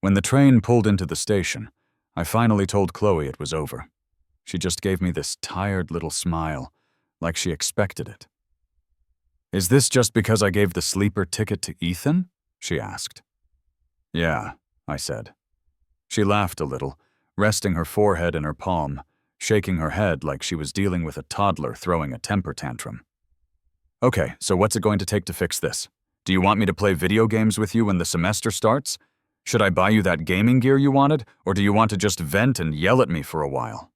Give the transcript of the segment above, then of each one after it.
When the train pulled into the station, I finally told Chloe it was over. She just gave me this tired little smile, like she expected it. "Is this just because I gave the sleeper ticket to Ethan?" she asked. "Yeah," I said. She laughed a little, resting her forehead in her palm, shaking her head like she was dealing with a toddler throwing a temper tantrum. "Okay, so what's it going to take to fix this? Do you want me to play video games with you when the semester starts? Should I buy you that gaming gear you wanted, or do you want to just vent and yell at me for a while?"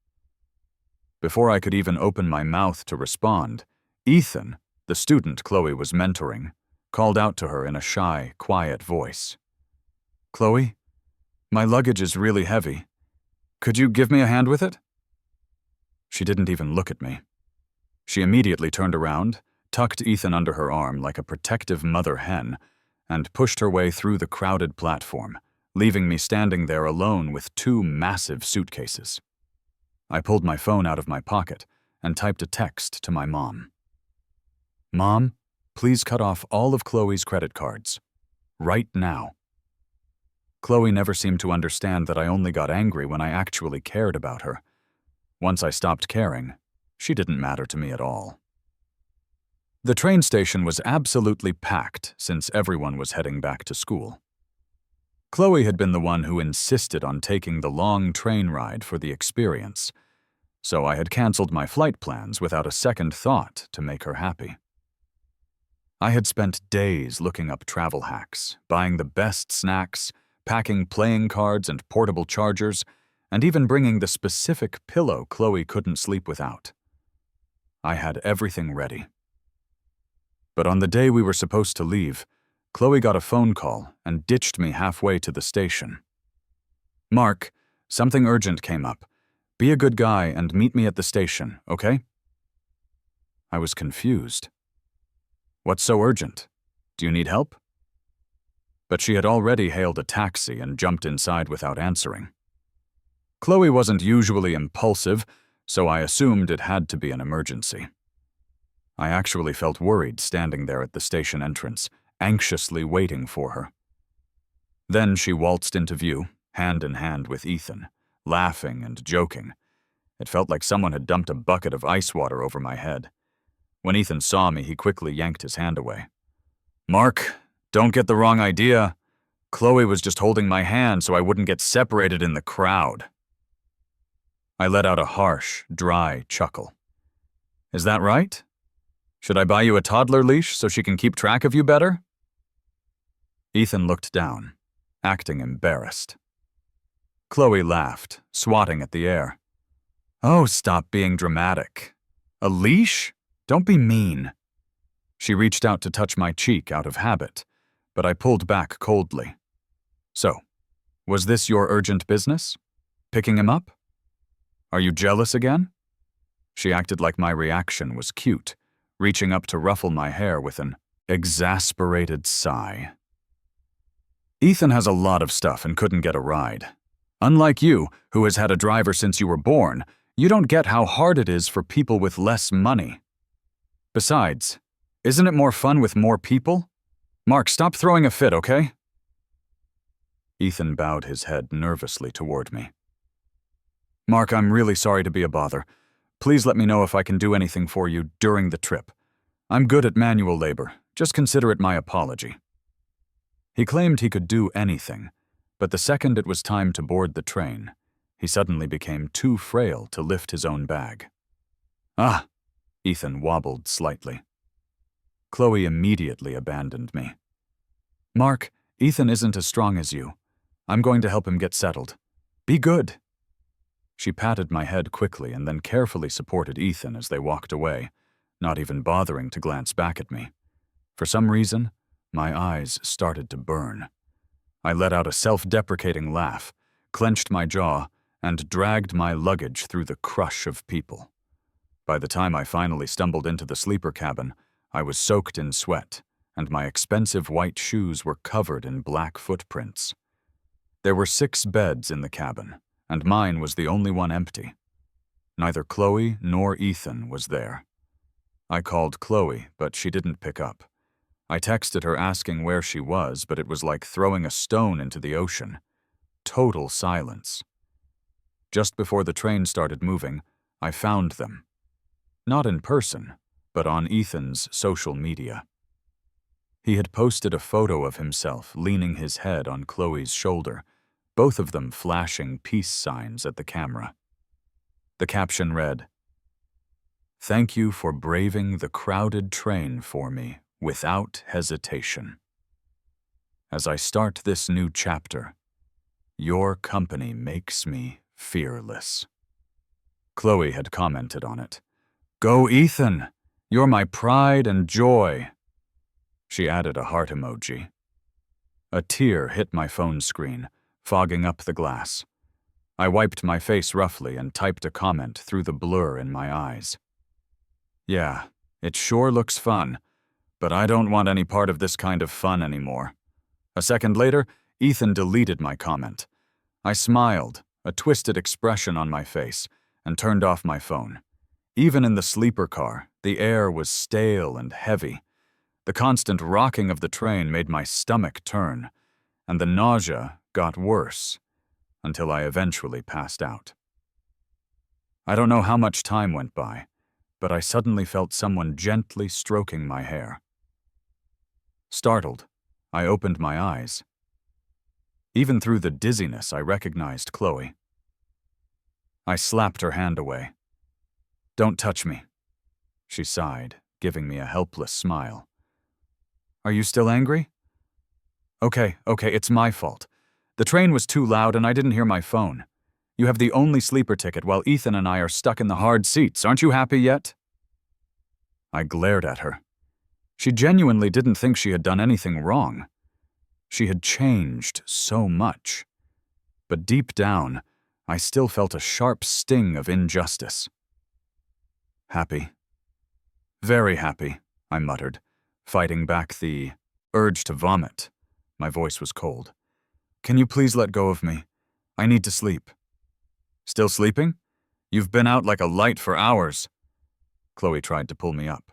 Before I could even open my mouth to respond, Ethan, the student Chloe was mentoring, called out to her in a shy, quiet voice. "Chloe, my luggage is really heavy. Could you give me a hand with it?" She didn't even look at me. She immediately turned around, tucked Ethan under her arm like a protective mother hen, and pushed her way through the crowded platform, leaving me standing there alone with two massive suitcases. I pulled my phone out of my pocket and typed a text to my mom. "Mom, please cut off all of Chloe's credit cards. Right now." Chloe never seemed to understand that I only got angry when I actually cared about her. Once I stopped caring, she didn't matter to me at all. The train station was absolutely packed since everyone was heading back to school. Chloe had been the one who insisted on taking the long train ride for the experience, so I had canceled my flight plans without a second thought to make her happy. I had spent days looking up travel hacks, buying the best snacks, packing playing cards and portable chargers, and even bringing the specific pillow Chloe couldn't sleep without. I had everything ready. But on the day we were supposed to leave, Chloe got a phone call and ditched me halfway to the station. "Mark, something urgent came up. Be a good guy and meet me at the station, okay?" I was confused. "What's so urgent? Do you need help?" But she had already hailed a taxi and jumped inside without answering. Chloe wasn't usually impulsive, so I assumed it had to be an emergency. I actually felt worried standing there at the station entrance, anxiously waiting for her. Then she waltzed into view, hand in hand with Ethan, laughing and joking. It felt like someone had dumped a bucket of ice water over my head. When Ethan saw me, he quickly yanked his hand away. "Mark, don't get the wrong idea. Chloe was just holding my hand so I wouldn't get separated in the crowd." I let out a harsh, dry chuckle. "Is that right? Should I buy you a toddler leash so she can keep track of you better?" Ethan looked down, acting embarrassed. Chloe laughed, swatting at the air. "Oh, stop being dramatic. A leash? Don't be mean." She reached out to touch my cheek out of habit, but I pulled back coldly. "So, was this your urgent business? Picking him up? Are you jealous again?" She acted like my reaction was cute, reaching up to ruffle my hair with an exasperated sigh. "Ethan has a lot of stuff and couldn't get a ride. Unlike you, who has had a driver since you were born, you don't get how hard it is for people with less money. Besides, isn't it more fun with more people? Mark, stop throwing a fit, okay?" Ethan bowed his head nervously toward me. "Mark, I'm really sorry to be a bother. Please let me know if I can do anything for you during the trip. I'm good at manual labor. Just consider it my apology." He claimed he could do anything, but the second it was time to board the train, he suddenly became too frail to lift his own bag. "Ah," Ethan wobbled slightly. Chloe immediately abandoned me. "Mark, Ethan isn't as strong as you. I'm going to help him get settled. Be good." She patted my head quickly and then carefully supported Ethan as they walked away, not even bothering to glance back at me. For some reason, my eyes started to burn. I let out a self-deprecating laugh, clenched my jaw, and dragged my luggage through the crush of people. By the time I finally stumbled into the sleeper cabin, I was soaked in sweat, and my expensive white shoes were covered in black footprints. There were 6 beds in the cabin, and mine was the only one empty. Neither Chloe nor Ethan was there. I called Chloe, but she didn't pick up. I texted her asking where she was, but it was like throwing a stone into the ocean. total silence. Just before the train started moving, I found them. Not in person, but on Ethan's social media. He had posted a photo of himself leaning his head on Chloe's shoulder, both of them flashing peace signs at the camera. The caption read, "Thank you for braving the crowded train for me without hesitation. As I start this new chapter, your company makes me fearless." Chloe had commented on it. "Go, Ethan! You're my pride and joy." She added a heart emoji. A tear hit my phone screen, fogging up the glass. I wiped my face roughly and typed a comment through the blur in my eyes. "Yeah, it sure looks fun, but I don't want any part of this kind of fun anymore." A second later, Ethan deleted my comment. I smiled, a twisted expression on my face, and turned off my phone. Even in the sleeper car, the air was stale and heavy. The constant rocking of the train made my stomach turn, and the nausea got worse, until I eventually passed out. I don't know how much time went by, but I suddenly felt someone gently stroking my hair. Startled, I opened my eyes. Even through the dizziness, I recognized Chloe. I slapped her hand away. "Don't touch me," she sighed, giving me a helpless smile. "Are you still angry?" Okay, it's my fault. The train was too loud and I didn't hear my phone. You have the only sleeper ticket while Ethan and I are stuck in the hard seats. Aren't you happy yet?" I glared at her. She genuinely didn't think she had done anything wrong. She had changed so much. But deep down, I still felt a sharp sting of injustice. "Happy. Very happy," I muttered, fighting back the urge to vomit. My voice was cold. "Can you please let go of me? I need to sleep." "Still sleeping? You've been out like a light for hours." Chloe tried to pull me up.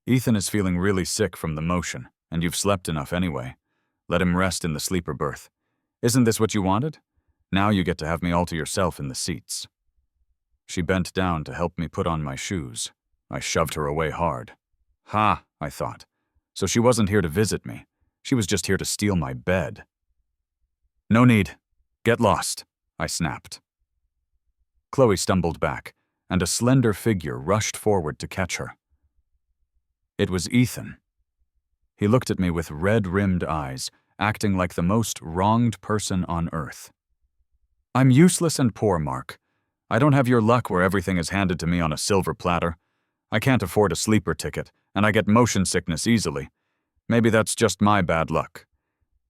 "Ethan is feeling really sick from the motion, and you've slept enough anyway. Let him rest in the sleeper berth. Isn't this what you wanted? Now you get to have me all to yourself in the seats." She bent down to help me put on my shoes. I shoved her away hard. Ha, I thought. So she wasn't here to visit me. She was just here to steal my bed. "No need. Get lost," I snapped. Chloe stumbled back, and a slender figure rushed forward to catch her. It was Ethan. He looked at me with red-rimmed eyes, acting like the most wronged person on earth. "I'm useless and poor, Mark. I don't have your luck where everything is handed to me on a silver platter. I can't afford a sleeper ticket, and I get motion sickness easily. Maybe that's just my bad luck.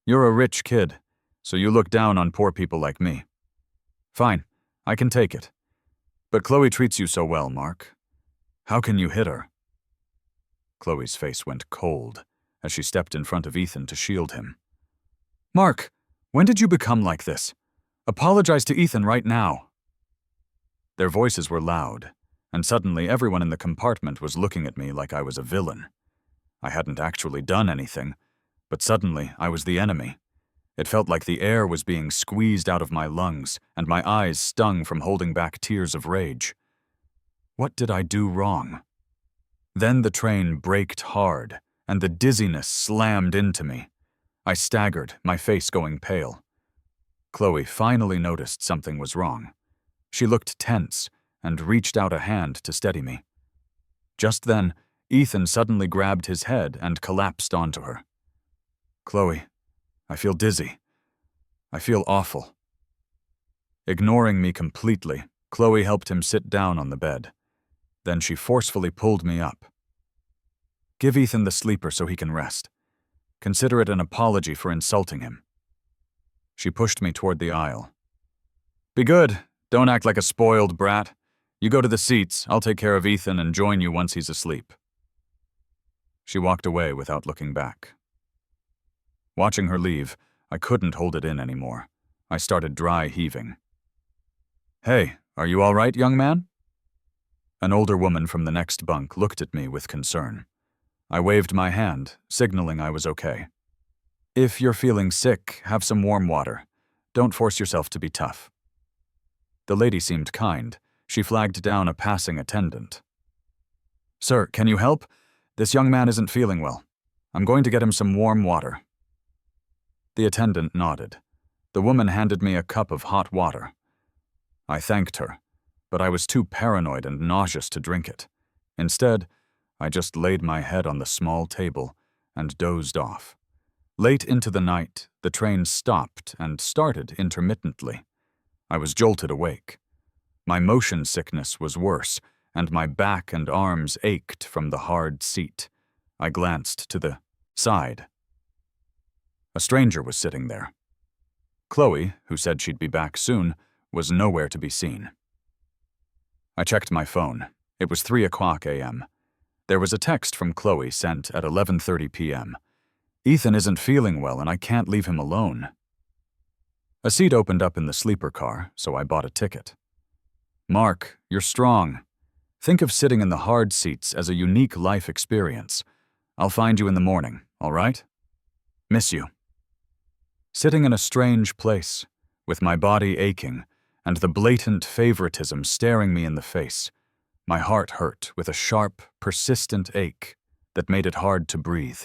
You're a rich kid, so you look down on poor people like me. Fine, I can take it. But Chloe treats you so well, Mark. How can you hit her?" Chloe's face went cold as she stepped in front of Ethan to shield him. "Mark, when did you become like this? Apologize to Ethan right now." Their voices were loud, and suddenly everyone in the compartment was looking at me like I was a villain. I hadn't actually done anything, but suddenly I was the enemy. It felt like the air was being squeezed out of my lungs, and my eyes stung from holding back tears of rage. What did I do wrong? Then the train braked hard, and the dizziness slammed into me. I staggered, my face going pale. Chloe finally noticed something was wrong. She looked tense and reached out a hand to steady me. Just then, Ethan suddenly grabbed his head and collapsed onto her. "Chloe, I feel dizzy. I feel awful." Ignoring me completely, Chloe helped him sit down on the bed. Then she forcefully pulled me up. "Give Ethan the sleeper so he can rest. Consider it an apology for insulting him." She pushed me toward the aisle. "Be good. Don't act like a spoiled brat. You go to the seats. I'll take care of Ethan and join you once he's asleep." She walked away without looking back. Watching her leave, I couldn't hold it in anymore. I started dry heaving. "Hey, are you all right, young man?" An older woman from the next bunk looked at me with concern. I waved my hand, signaling I was okay. "If you're feeling sick, have some warm water. Don't force yourself to be tough." The lady seemed kind. She flagged down a passing attendant. "Sir, can you help? This young man isn't feeling well. I'm going to get him some warm water." The attendant nodded. The woman handed me a cup of hot water. I thanked her, but I was too paranoid and nauseous to drink it. Instead, I just laid my head on the small table and dozed off. Late into the night, the train stopped and started intermittently. I was jolted awake. My motion sickness was worse, and my back and arms ached from the hard seat. I glanced to the side. A stranger was sitting there. Chloe, who said she'd be back soon, was nowhere to be seen. I checked my phone. It was 3:00 a.m. There was a text from Chloe sent at 11:30 p.m. "Ethan isn't feeling well and I can't leave him alone." A seat opened up in the sleeper car, so I bought a ticket. "Mark, you're strong. Think of sitting in the hard seats as a unique life experience. I'll find you in the morning, all right? Miss you." Sitting in a strange place, with my body aching and the blatant favoritism staring me in the face, my heart hurt with a sharp, persistent ache that made it hard to breathe.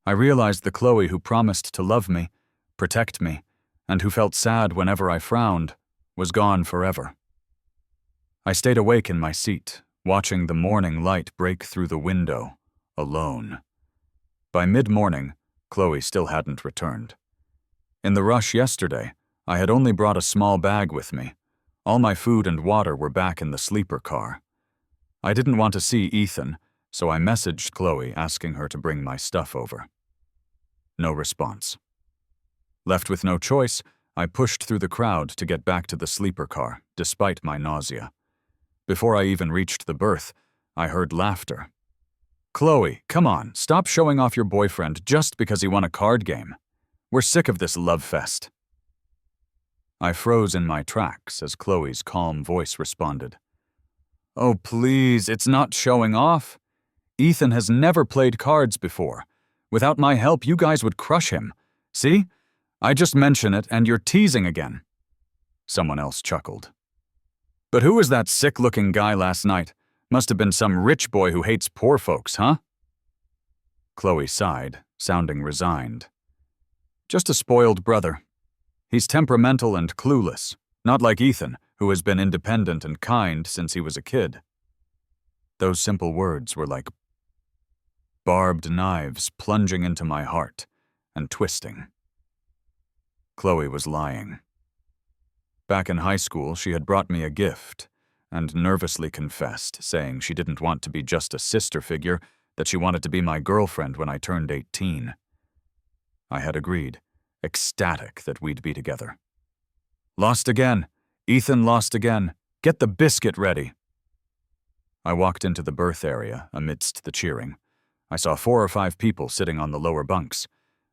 I realized the Chloe who promised to love me, protect me, and who felt sad whenever I frowned, was gone forever. I stayed awake in my seat, watching the morning light break through the window, alone. By mid-morning, Chloe still hadn't returned. In the rush yesterday, I had only brought a small bag with me. All my food and water were back in the sleeper car. I didn't want to see Ethan, so I messaged Chloe asking her to bring my stuff over. No response. Left with no choice, I pushed through the crowd to get back to the sleeper car, despite my nausea. Before I even reached the berth, I heard laughter. "Chloe, come on, stop showing off your boyfriend just because he won a card game. We're sick of this love fest." I froze in my tracks as Chloe's calm voice responded. "Oh, please, it's not showing off. Ethan has never played cards before. Without my help, you guys would crush him. See? I just mention it and you're teasing again." Someone else chuckled. "But who was that sick-looking guy last night? Must have been some rich boy who hates poor folks, huh?" Chloe sighed, sounding resigned. "Just a spoiled brother. He's temperamental and clueless, not like Ethan, who has been independent and kind since he was a kid." Those simple words were like barbed knives plunging into my heart and twisting. Chloe was lying. Back in high school, she had brought me a gift and nervously confessed, saying she didn't want to be just a sister figure, that she wanted to be my girlfriend when I turned 18. I had agreed, ecstatic that we'd be together. "Lost again. Ethan lost again. Get the biscuit ready." I walked into the berth area amidst the cheering. I saw 4 or 5 people sitting on the lower bunks.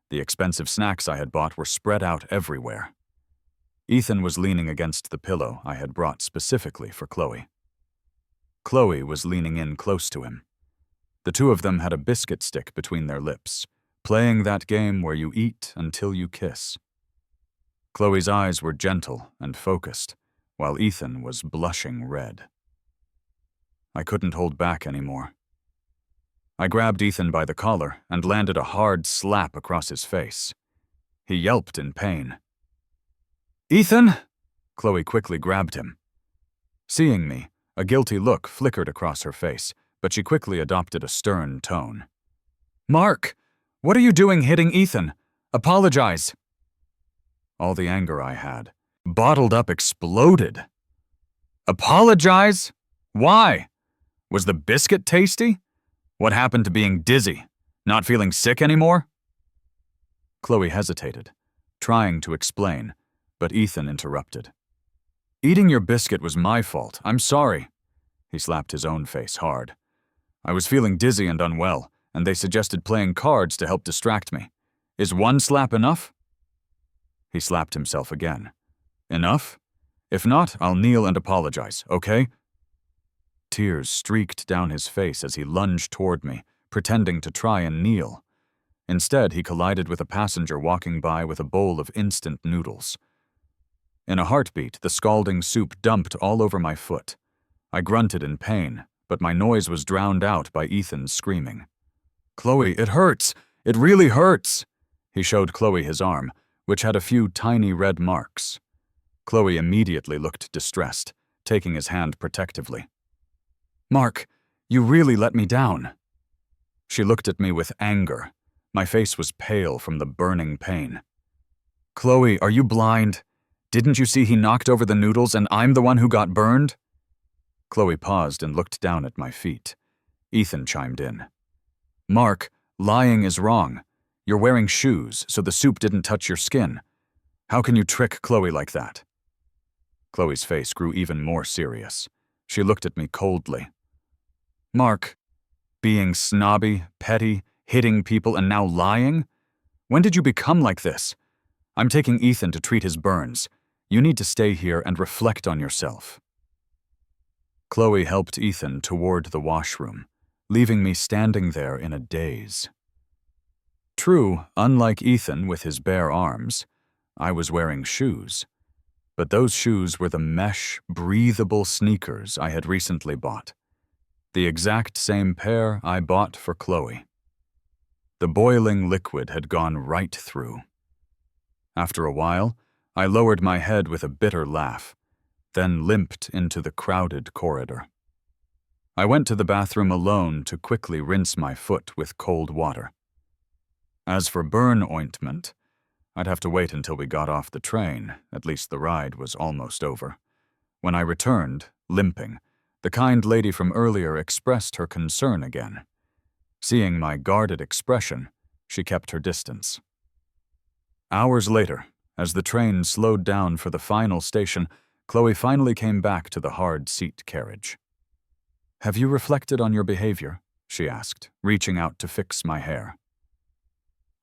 The expensive snacks I had bought were spread out everywhere. Ethan was leaning against the pillow I had brought specifically for Chloe. Chloe was leaning in close to him. The two of them had a biscuit stick between their lips, playing that game where you eat until you kiss. Chloe's eyes were gentle and focused, while Ethan was blushing red. I couldn't hold back anymore. I grabbed Ethan by the collar and landed a hard slap across his face. He yelped in pain. "Ethan!" Chloe quickly grabbed him. Seeing me, a guilty look flickered across her face, but she quickly adopted a stern tone. "Mark, what are you doing hitting Ethan? Apologize." All the anger I had, bottled up, exploded. "Apologize? Why? Was the biscuit tasty? What happened to being dizzy? Not feeling sick anymore?" Chloe hesitated, trying to explain, but Ethan interrupted. "Eating your biscuit was my fault. I'm sorry." He slapped his own face hard. "I was feeling dizzy and unwell, and they suggested playing cards to help distract me. Is one slap enough?" He slapped himself again. "Enough? If not, I'll kneel and apologize, okay?" Tears streaked down his face as he lunged toward me, pretending to try and kneel. Instead, he collided with a passenger walking by with a bowl of instant noodles. In a heartbeat, the scalding soup dumped all over my foot. I grunted in pain, but my noise was drowned out by Ethan's screaming. "Chloe, it hurts! It really hurts!" He showed Chloe his arm, which had a few tiny red marks. Chloe immediately looked distressed, taking his hand protectively. "Mark, you really let me down." She looked at me with anger. My face was pale from the burning pain. "Chloe, are you blind? Didn't you see he knocked over the noodles and I'm the one who got burned?" Chloe paused and looked down at my feet. Ethan chimed in. "Mark, lying is wrong. You're wearing shoes, so the soup didn't touch your skin. How can you trick Chloe like that?" Chloe's face grew even more serious. She looked at me coldly. "Mark, being snobby, petty, hitting people, and now lying? When did you become like this? I'm taking Ethan to treat his burns. You need to stay here and reflect on yourself." Chloe helped Ethan toward the washroom, leaving me standing there in a daze. True, unlike Ethan with his bare arms, I was wearing shoes. But those shoes were the mesh, breathable sneakers I had recently bought. The exact same pair I bought for Chloe. The boiling liquid had gone right through. After a while, I lowered my head with a bitter laugh, then limped into the crowded corridor. I went to the bathroom alone to quickly rinse my foot with cold water. As for burn ointment, I'd have to wait until we got off the train. At least the ride was almost over. When I returned, limping, the kind lady from earlier expressed her concern again. Seeing my guarded expression, she kept her distance. Hours later, as the train slowed down for the final station, Chloe finally came back to the hard seat carriage. "Have you reflected on your behavior?" she asked, reaching out to fix my hair.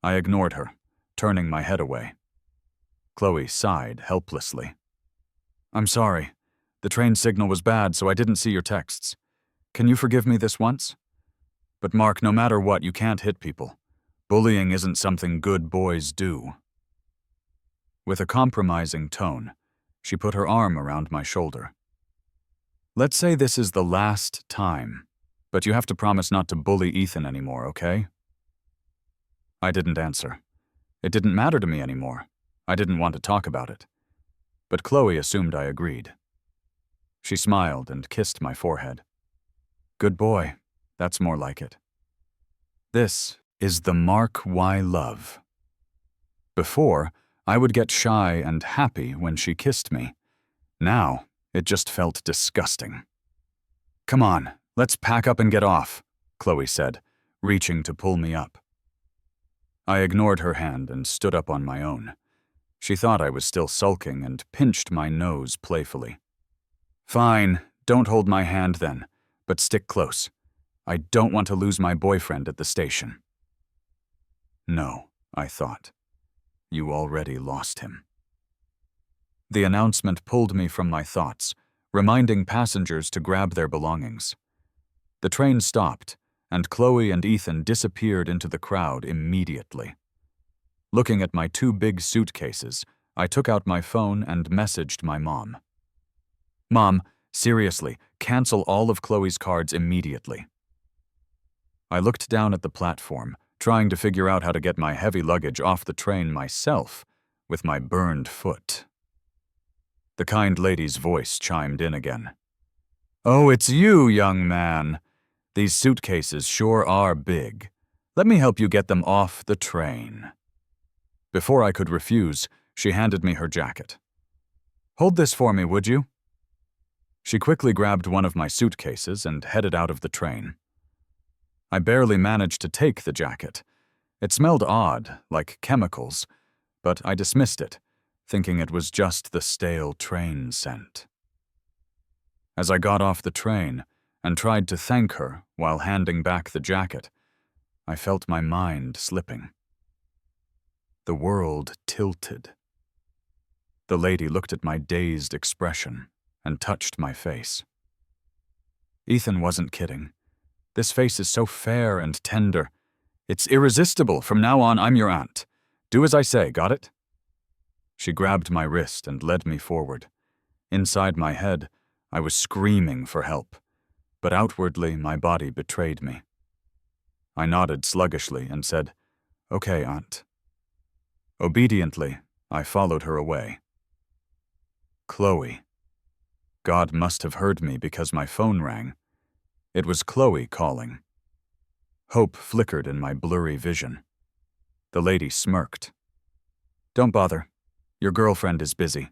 I ignored her, turning my head away. Chloe sighed helplessly. "I'm sorry. The train signal was bad, so I didn't see your texts. Can you forgive me this once? But Mark, no matter what, you can't hit people. Bullying isn't something good boys do." With a compromising tone, she put her arm around my shoulder. "Let's say this is the last time, but you have to promise not to bully Ethan anymore, okay?" I didn't answer. It didn't matter to me anymore. I didn't want to talk about it. But Chloe assumed I agreed. She smiled and kissed my forehead. "Good boy. That's more like it." This is the Mark why love. Before, I would get shy and happy when she kissed me. Now, it just felt disgusting. "Come on, let's pack up and get off," Chloe said, reaching to pull me up. I ignored her hand and stood up on my own. She thought I was still sulking and pinched my nose playfully. "Fine, don't hold my hand then, but stick close. I don't want to lose my boyfriend at the station." No, I thought. You already lost him. The announcement pulled me from my thoughts, reminding passengers to grab their belongings. The train stopped, and Chloe and Ethan disappeared into the crowd immediately. Looking at my two big suitcases, I took out my phone and messaged my mom. "Mom, seriously, cancel all of Chloe's cards immediately." I looked down at the platform, trying to figure out how to get my heavy luggage off the train myself with my burned foot. The kind lady's voice chimed in again. "Oh, it's you, young man. These suitcases sure are big. Let me help you get them off the train." Before I could refuse, she handed me her jacket. "Hold this for me, would you?" She quickly grabbed one of my suitcases and headed out of the train. I barely managed to take the jacket. It smelled odd, like chemicals, but I dismissed it, thinking it was just the stale train scent. As I got off the train and tried to thank her while handing back the jacket, I felt my mind slipping. The world tilted. The lady looked at my dazed expression and touched my face. Ethan wasn't kidding. This face is so fair and tender. It's irresistible. From now on, I'm your aunt. Do as I say, got it? She grabbed my wrist and led me forward. Inside my head, I was screaming for help, but outwardly my body betrayed me. I nodded sluggishly and said, "Okay, Aunt." Obediently, I followed her away. Chloe. God must have heard me because my phone rang. It was Chloe calling. Hope flickered in my blurry vision. The lady smirked. "Don't bother. Your girlfriend is busy."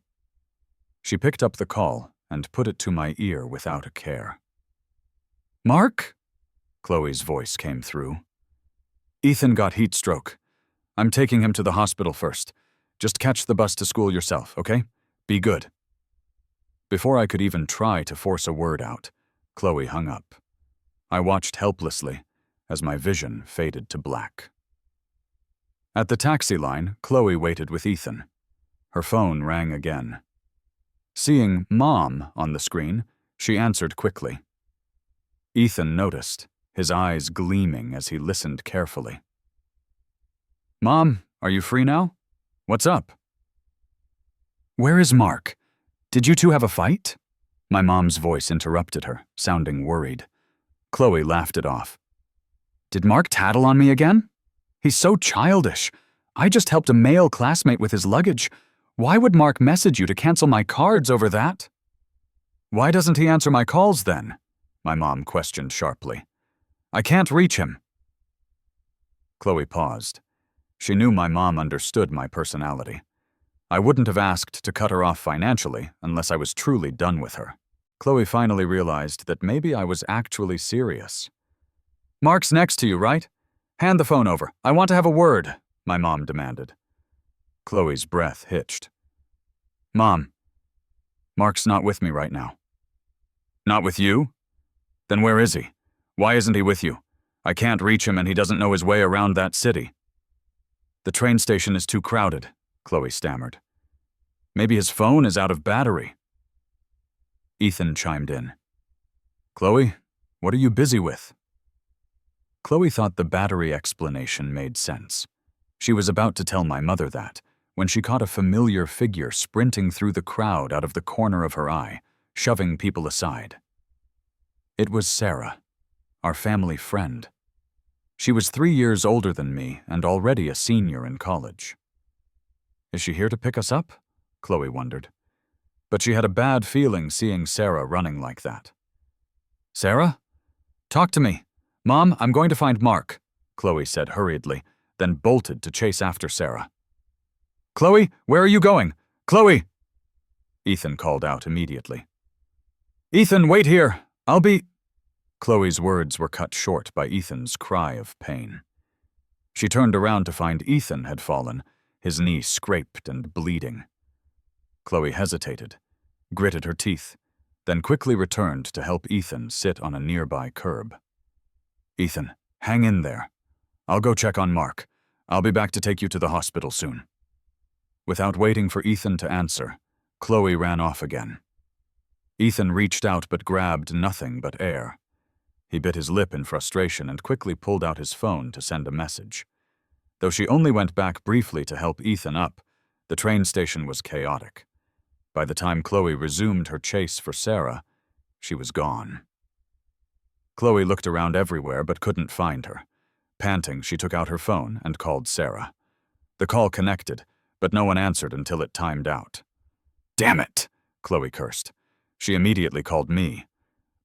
She picked up the call and put it to my ear without a care. "Mark?" Chloe's voice came through. "Ethan got heat stroke. I'm taking him to the hospital first. Just catch the bus to school yourself, okay? Be good." Before I could even try to force a word out, Chloe hung up. I watched helplessly as my vision faded to black. At the taxi line, Chloe waited with Ethan. Her phone rang again. Seeing Mom on the screen, she answered quickly. Ethan noticed, his eyes gleaming as he listened carefully. "Mom, are you free now? What's up?" "Where is Mark? Did you two have a fight?" My mom's voice interrupted her, sounding worried. Chloe laughed it off. "Did Mark tattle on me again? He's so childish. I just helped a male classmate with his luggage. Why would Mark message you to cancel my cards over that?" "Why doesn't he answer my calls then?" My mom questioned sharply. "I can't reach him." Chloe paused. She knew my mom understood my personality. I wouldn't have asked to cut her off financially unless I was truly done with her. Chloe finally realized that maybe I was actually serious. "Mark's next to you, right? Hand the phone over. I want to have a word," my mom demanded. Chloe's breath hitched. "Mom, Mark's not with me right now." "Not with you? Then where is he? Why isn't he with you? I can't reach him and he doesn't know his way around that city." "The train station is too crowded," Chloe stammered. "Maybe his phone is out of battery." Ethan chimed in. "Chloe, what are you busy with?" Chloe thought the battery explanation made sense. She was about to tell my mother that, when she caught a familiar figure sprinting through the crowd out of the corner of her eye, shoving people aside. It was Sarah, our family friend. She was 3 years older than me and already a senior in college. "Is she here to pick us up?" Chloe wondered. But she had a bad feeling seeing Sarah running like that. "Sarah? Talk to me. Mom, I'm going to find Mark," Chloe said hurriedly, then bolted to chase after Sarah. "Chloe, where are you going? Chloe!" Ethan called out immediately. "Ethan, wait here. I'll be—" Chloe's words were cut short by Ethan's cry of pain. She turned around to find Ethan had fallen, his knee scraped and bleeding. Chloe hesitated, gritted her teeth, then quickly returned to help Ethan sit on a nearby curb. "Ethan, hang in there. I'll go check on Mark. I'll be back to take you to the hospital soon." Without waiting for Ethan to answer, Chloe ran off again. Ethan reached out but grabbed nothing but air. He bit his lip in frustration and quickly pulled out his phone to send a message. Though she only went back briefly to help Ethan up, the train station was chaotic. By the time Chloe resumed her chase for Sarah, she was gone. Chloe looked around everywhere but couldn't find her. Panting, she took out her phone and called Sarah. The call connected, but no one answered until it timed out. "Damn it!" Chloe cursed. She immediately called me,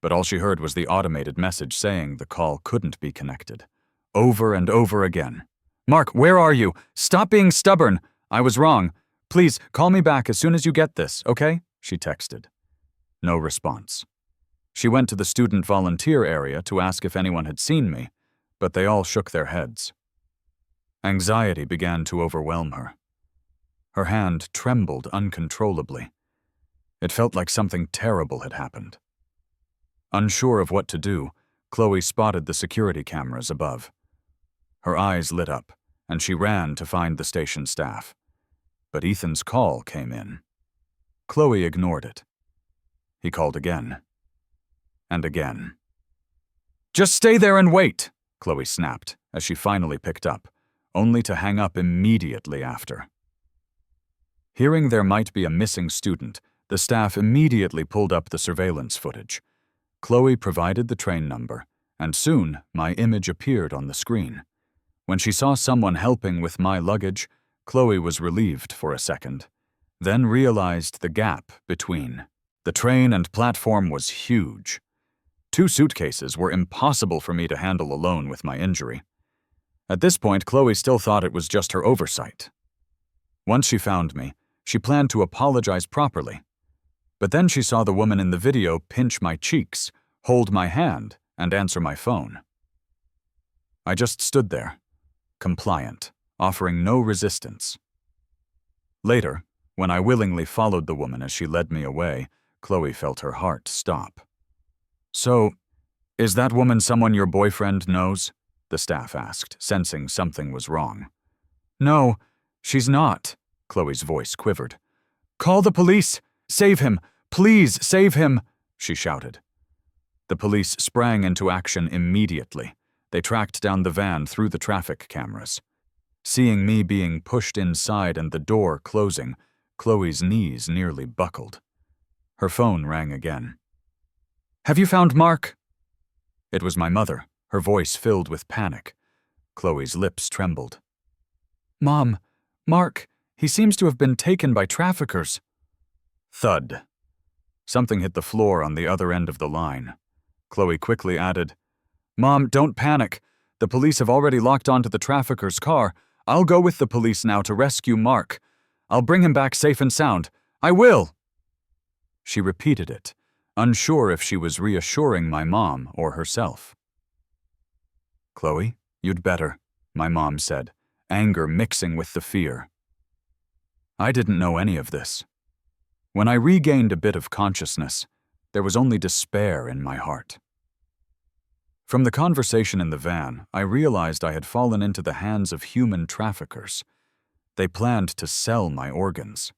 but all she heard was the automated message saying the call couldn't be connected. Over and over again. "Mark, where are you? Stop being stubborn. I was wrong. Please, call me back as soon as you get this, okay?" she texted. No response. She went to the student volunteer area to ask if anyone had seen me, but they all shook their heads. Anxiety began to overwhelm her. Her hand trembled uncontrollably. It felt like something terrible had happened. Unsure of what to do, Chloe spotted the security cameras above. Her eyes lit up, and she ran to find the station staff. But Ethan's call came in. Chloe ignored it. He called again. And again. "Just stay there and wait," Chloe snapped, as she finally picked up, only to hang up immediately after. Hearing there might be a missing student, the staff immediately pulled up the surveillance footage. Chloe provided the train number, and soon my image appeared on the screen. When she saw someone helping with my luggage, Chloe was relieved for a second, then realized the gap between. The train and platform was huge. 2 suitcases were impossible for me to handle alone with my injury. At this point, Chloe still thought it was just her oversight. Once she found me, she planned to apologize properly. But then she saw the woman in the video pinch my cheeks, hold my hand, and answer my phone. I just stood there, compliant, offering no resistance. Later, when I willingly followed the woman as she led me away, Chloe felt her heart stop. "So, is that woman someone your boyfriend knows?" the staff asked, sensing something was wrong. "No, she's not," Chloe's voice quivered. "Call the police! Save him! Please save him!" she shouted. The police sprang into action immediately. They tracked down the van through the traffic cameras. Seeing me being pushed inside and the door closing, Chloe's knees nearly buckled. Her phone rang again. "Have you found Mark?" It was my mother, her voice filled with panic. Chloe's lips trembled. "Mom, Mark, he seems to have been taken by traffickers." Thud. Something hit the floor on the other end of the line. Chloe quickly added, "Mom, don't panic. The police have already locked onto the trafficker's car. I'll go with the police now to rescue Mark. I'll bring him back safe and sound. I will!" She repeated it, unsure if she was reassuring my mom or herself. "Chloe, you'd better," my mom said, anger mixing with the fear. I didn't know any of this. When I regained a bit of consciousness, there was only despair in my heart. From the conversation in the van, I realized I had fallen into the hands of human traffickers. They planned to sell my organs.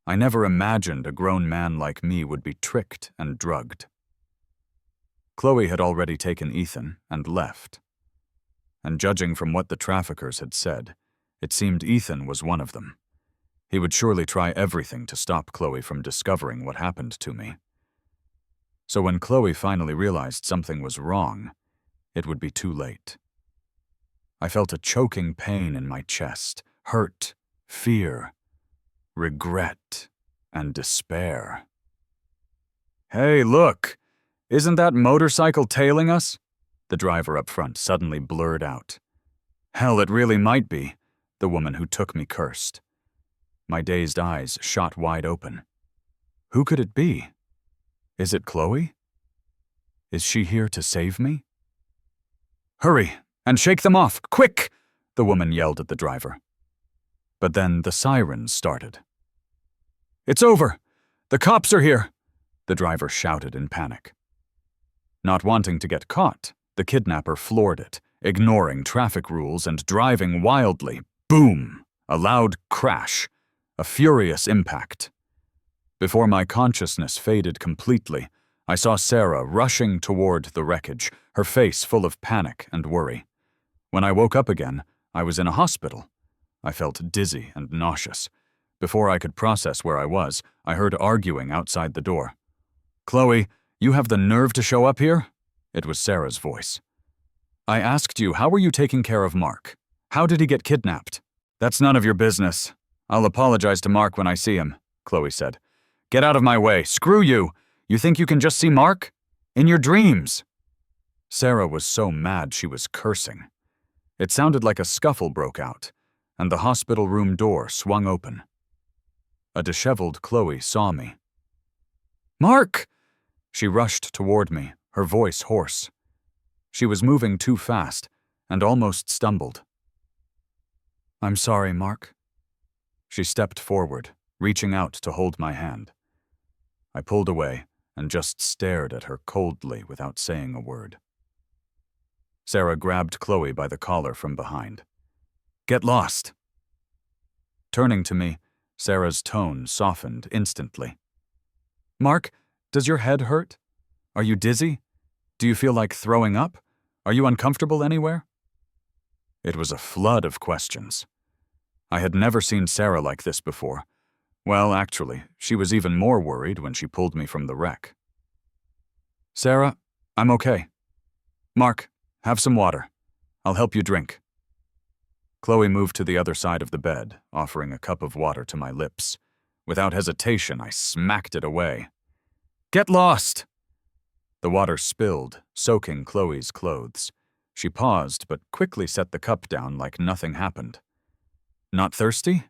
I never imagined a grown man like me would be tricked and drugged. Chloe had already taken Ethan and left. And judging from what the traffickers had said, it seemed Ethan was one of them. He would surely try everything to stop Chloe from discovering what happened to me. So when Chloe finally realized something was wrong, it would be too late. I felt a choking pain in my chest, hurt, fear, regret, and despair. "Hey, look! Isn't that motorcycle tailing us?" the driver up front suddenly blurred out. "Hell, it really might be," the woman who took me cursed. My dazed eyes shot wide open. Who could it be? Is it Chloe? Is she here to save me? "Hurry, and shake them off, quick!" the woman yelled at the driver. But then the sirens started. "It's over! The cops are here!" the driver shouted in panic. Not wanting to get caught, the kidnapper floored it, ignoring traffic rules and driving wildly. Boom! A loud crash. A furious impact. Before my consciousness faded completely, I saw Sarah rushing toward the wreckage, her face full of panic and worry. When I woke up again, I was in a hospital. I felt dizzy and nauseous. Before I could process where I was, I heard arguing outside the door. "Chloe, you have the nerve to show up here?" It was Sarah's voice. "I asked you, how were you taking care of Mark? How did he get kidnapped?" "That's none of your business. I'll apologize to Mark when I see him," Chloe said. "Get out of my way. Screw you. You think you can just see Mark? In your dreams." Sarah was so mad she was cursing. It sounded like a scuffle broke out, and the hospital room door swung open. A disheveled Chloe saw me. "Mark!" She rushed toward me, her voice hoarse. She was moving too fast and almost stumbled. "I'm sorry, Mark." She stepped forward, reaching out to hold my hand. I pulled away and just stared at her coldly without saying a word. Sarah grabbed Chloe by the collar from behind. "Get lost." Turning to me, Sarah's tone softened instantly. "Mark, does your head hurt? Are you dizzy? Do you feel like throwing up? Are you uncomfortable anywhere?" It was a flood of questions. I had never seen Sarah like this before. Well, actually, she was even more worried when she pulled me from the wreck. "Sarah, I'm okay. Mark, have some water. I'll help you drink." Chloe moved to the other side of the bed, offering a cup of water to my lips. Without hesitation, I smacked it away. "Get lost!" The water spilled, soaking Chloe's clothes. She paused, but quickly set the cup down like nothing happened. "Not thirsty?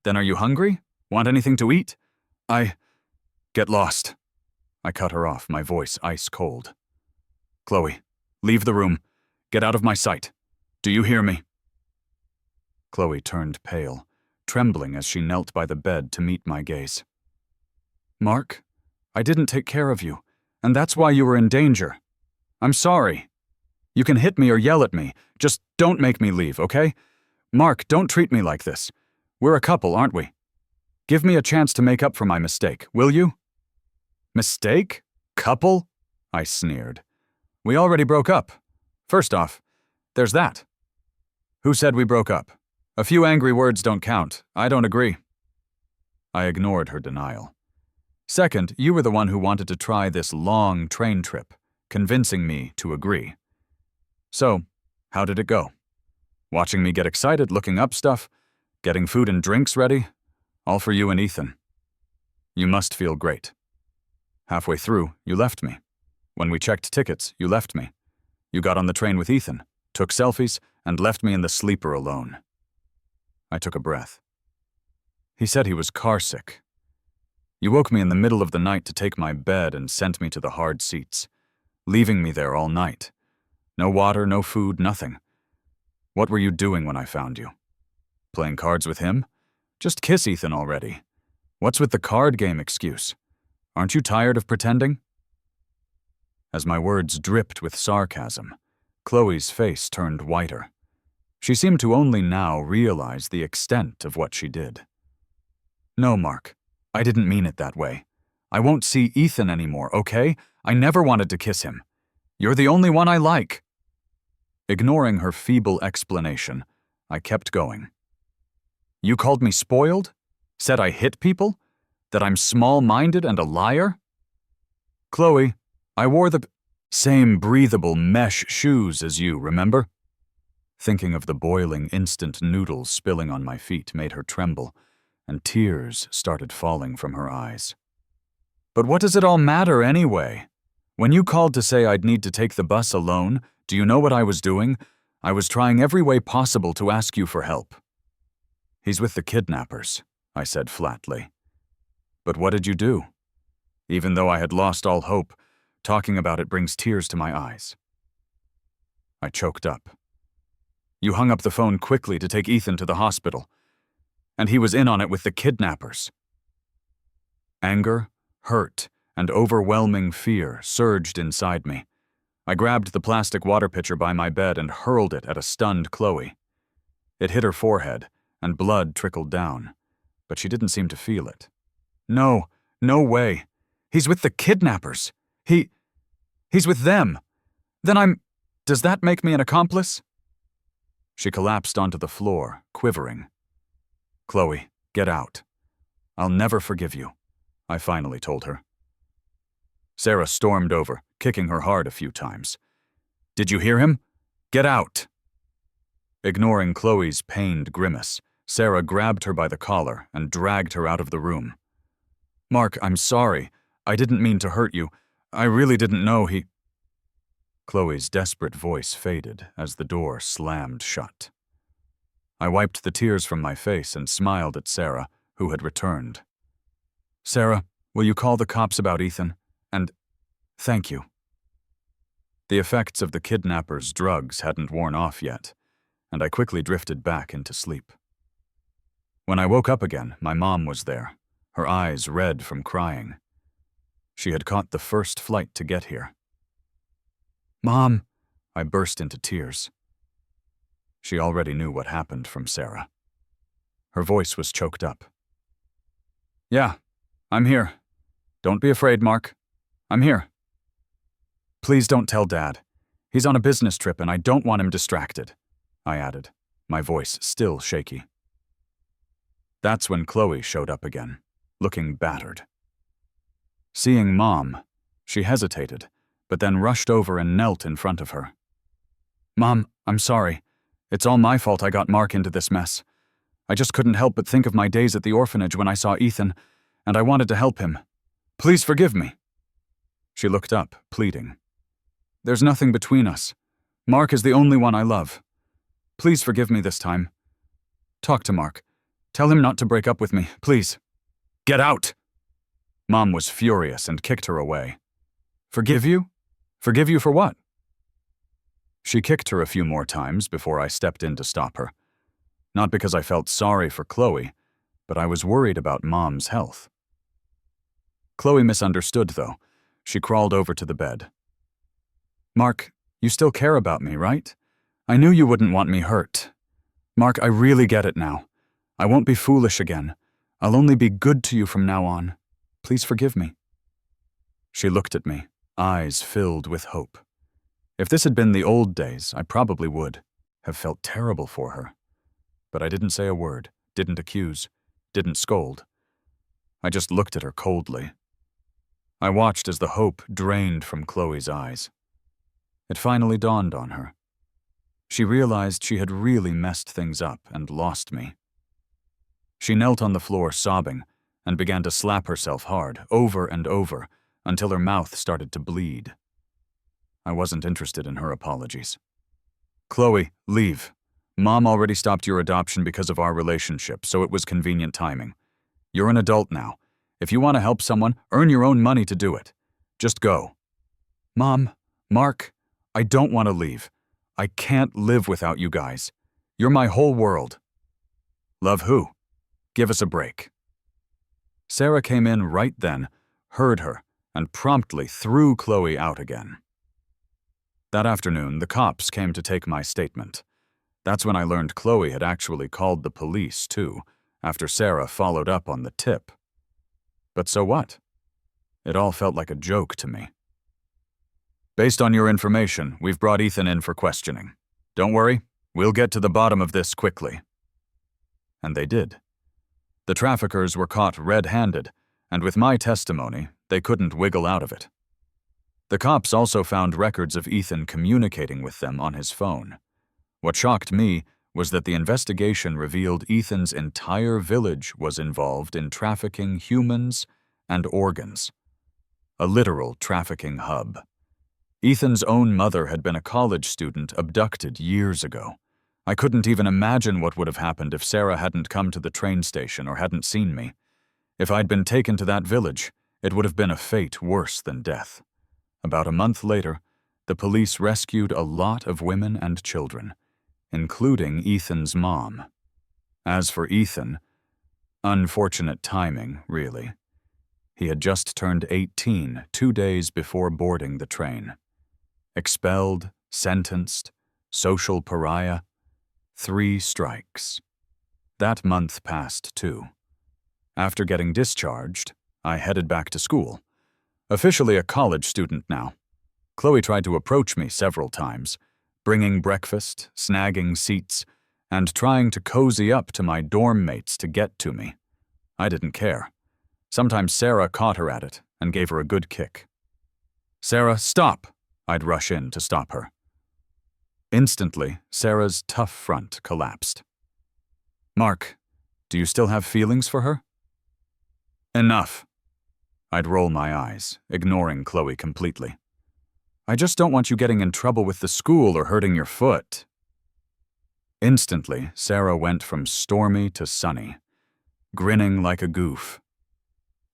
Then are you hungry? Want anything to eat?" Get lost." I cut her off, my voice ice cold. "Chloe, leave the room. Get out of my sight. Do you hear me?" Chloe turned pale, trembling as she knelt by the bed to meet my gaze. "Mark, I didn't take care of you, and that's why you were in danger. I'm sorry. You can hit me or yell at me. Just don't make me leave, okay? Mark, don't treat me like this. We're a couple, aren't we? Give me a chance to make up for my mistake, will you?" "Mistake? Couple?" I sneered. "We already broke up. First off, there's that." "Who said we broke up? A few angry words don't count. I don't agree." I ignored her denial. "Second, you were the one who wanted to try this long train trip, convincing me to agree. So, how did it go? Watching me get excited, looking up stuff, getting food and drinks ready, all for you and Ethan. You must feel great. Halfway through, you left me. When we checked tickets, you left me. You got on the train with Ethan, took selfies, and left me in the sleeper alone." I took a breath. "He said he was carsick. You woke me in the middle of the night to take my bed and sent me to the hard seats, leaving me there all night. No water, no food, nothing. What were you doing when I found you? Playing cards with him? Just kiss Ethan already. What's with the card game excuse? Aren't you tired of pretending?" As my words dripped with sarcasm, Chloe's face turned whiter. She seemed to only now realize the extent of what she did. "No, Mark, I didn't mean it that way. I won't see Ethan anymore, okay? I never wanted to kiss him. You're the only one I like." Ignoring her feeble explanation, I kept going. "You called me spoiled? Said I hit people? That I'm small-minded and a liar? Chloe, I wore the same breathable mesh shoes as you, remember?" Thinking of the boiling instant noodles spilling on my feet made her tremble, and tears started falling from her eyes. "But what does it all matter anyway? When you called to say I'd need to take the bus alone, do you know what I was doing? I was trying every way possible to ask you for help." "He's with the kidnappers," I said flatly. "But what did you do?" Even though I had lost all hope, talking about it brings tears to my eyes. I choked up. "You hung up the phone quickly to take Ethan to the hospital, and he was in on it with the kidnappers." Anger, hurt, and overwhelming fear surged inside me. I grabbed the plastic water pitcher by my bed and hurled it at a stunned Chloe. It hit her forehead, and blood trickled down, but she didn't seem to feel it. "No, no way. He's with the kidnappers. He's with them. Then does that make me an accomplice?" She collapsed onto the floor, quivering. "Chloe, get out. I'll never forgive you," I finally told her. Sarah stormed over, kicking her hard a few times. "Did you hear him? Get out!" Ignoring Chloe's pained grimace, Sarah grabbed her by the collar and dragged her out of the room. "Mark, I'm sorry. I didn't mean to hurt you. I really didn't know he—" Chloe's desperate voice faded as the door slammed shut. I wiped the tears from my face and smiled at Sarah, who had returned. "Sarah, will you call the cops about Ethan? And thank you." The effects of the kidnappers' drugs hadn't worn off yet, and I quickly drifted back into sleep. When I woke up again, my mom was there, her eyes red from crying. She had caught the first flight to get here. "Mom," I burst into tears. She already knew what happened from Sarah. Her voice was choked up. "Yeah, I'm here. Don't be afraid, Mark. I'm here. Please don't tell Dad. He's on a business trip and I don't want him distracted," I added. my voice still shaky. That's when Chloe showed up again, looking battered. Seeing Mom, she hesitated, but then rushed over and knelt in front of her. "Mom, I'm sorry. It's all my fault I got Mark into this mess. I just couldn't help but think of my days at the orphanage when I saw Ethan, and I wanted to help him. Please forgive me." She looked up, pleading. "There's nothing between us. Mark is the only one I love. Please forgive me this time. Talk to Mark. Tell him not to break up with me, please." "Get out!" Mom was furious and kicked her away. "Forgive you? Forgive you for what?" She kicked her a few more times before I stepped in to stop her. Not because I felt sorry for Chloe, but I was worried about Mom's health. Chloe misunderstood, though. She crawled over to the bed. "Mark, you still care about me, right? I knew you wouldn't want me hurt. Mark, I really get it now. I won't be foolish again. I'll only be good to you from now on. Please forgive me." She looked at me, eyes filled with hope. If this had been the old days, I probably would have felt terrible for her. But I didn't say a word, didn't accuse, didn't scold. I just looked at her coldly. I watched as the hope drained from Chloe's eyes. It finally dawned on her. She realized she had really messed things up and lost me. She knelt on the floor sobbing and began to slap herself hard, over and over, until her mouth started to bleed. I wasn't interested in her apologies. "Chloe, leave. Mom already stopped your adoption because of our relationship, so it was convenient timing. You're an adult now. If you want to help someone, earn your own money to do it. Just go." "Mom, Mark, I don't want to leave. I can't live without you guys. You're my whole world." "Love who? Give us a break." Sarah came in right then, heard her, and promptly threw Chloe out again. That afternoon, the cops came to take my statement. That's when I learned Chloe had actually called the police, too, after Sarah followed up on the tip. But so what? It all felt like a joke to me. "Based on your information, we've brought Ethan in for questioning. Don't worry, we'll get to the bottom of this quickly." And they did. The traffickers were caught red-handed, and with my testimony, they couldn't wiggle out of it. The cops also found records of Ethan communicating with them on his phone. What shocked me was that the investigation revealed Ethan's entire village was involved in trafficking humans and organs. A literal trafficking hub. Ethan's own mother had been a college student abducted years ago. I couldn't even imagine what would have happened if Sarah hadn't come to the train station or hadn't seen me. If I'd been taken to that village, it would have been a fate worse than death. About a month later, the police rescued a lot of women and children, including Ethan's mom. As for Ethan, unfortunate timing, really. He had just turned 18 2 days before boarding the train. Expelled, sentenced, social pariah, 3 strikes. That month passed, too. After getting discharged, I headed back to school. Officially a college student now. Chloe tried to approach me several times, bringing breakfast, snagging seats, and trying to cozy up to my dorm mates to get to me. I didn't care. Sometimes Sarah caught her at it and gave her a good kick. "Sarah, stop!" I'd rush in to stop her. Instantly, Sarah's tough front collapsed. "Mark, do you still have feelings for her?" "Enough." I'd roll my eyes, ignoring Chloe completely. "I just don't want you getting in trouble with the school or hurting your foot." Instantly, Sarah went from stormy to sunny, grinning like a goof.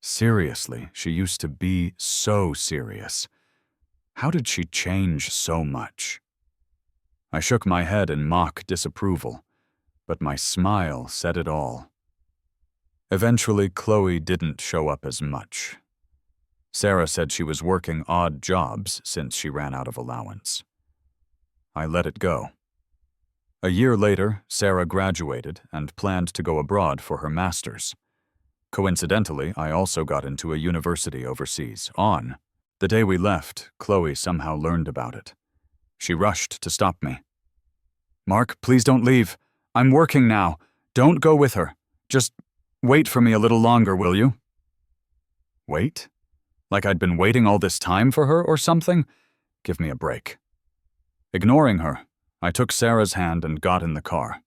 Seriously, she used to be so serious. How did she change so much? I shook my head in mock disapproval, but my smile said it all. Eventually, Chloe didn't show up as much. Sarah said she was working odd jobs since she ran out of allowance. I let it go. A year later, Sarah graduated and planned to go abroad for her master's. Coincidentally, I also got into a university overseas, on. The day we left, Chloe somehow learned about it. She rushed to stop me. "Mark, please don't leave. I'm working now. Don't go with her. Just wait for me a little longer, will you? Wait? Like I'd been waiting all this time for her or something? Give me a break. Ignoring her, I took Sarah's hand and got in the car.